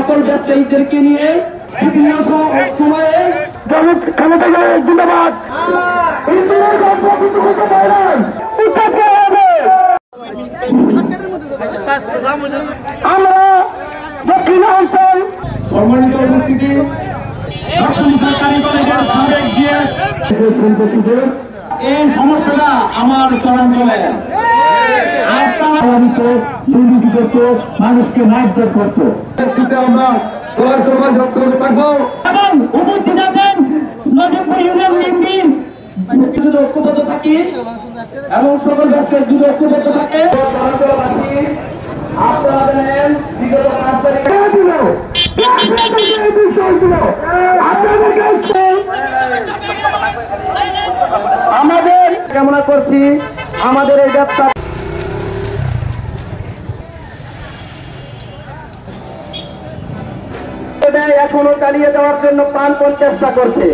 সকল ব্যবসায়ীদেরকে নিয়ে বিভিন্ন সময়ে জিন্দাবাদ আমরা দক্ষিণ অঞ্চল সম্মানিত উপস্থিতি সরকারি কলেজের সাবেক জিএস এই সমস্যাটা আমার চরাঞ্চলে মানুষকে মারধর করতো আমরা থাকবো এবং উপস্থিত আছেন নজিবপুর ইউনিয়ন বিএনপির যদি ঐক্যবদ্ধ থাকি এবং সকল ব্যবসায়ী যদি ঐক্যবদ্ধ থাকে আপনারা জানেন বিগত 5 তারিখে আমাদের কামনা করছি আমাদের এই ব্যবসা এখনো চালিয়ে যাওয়ার জন্য প্রাণপণ চেষ্টা করছে।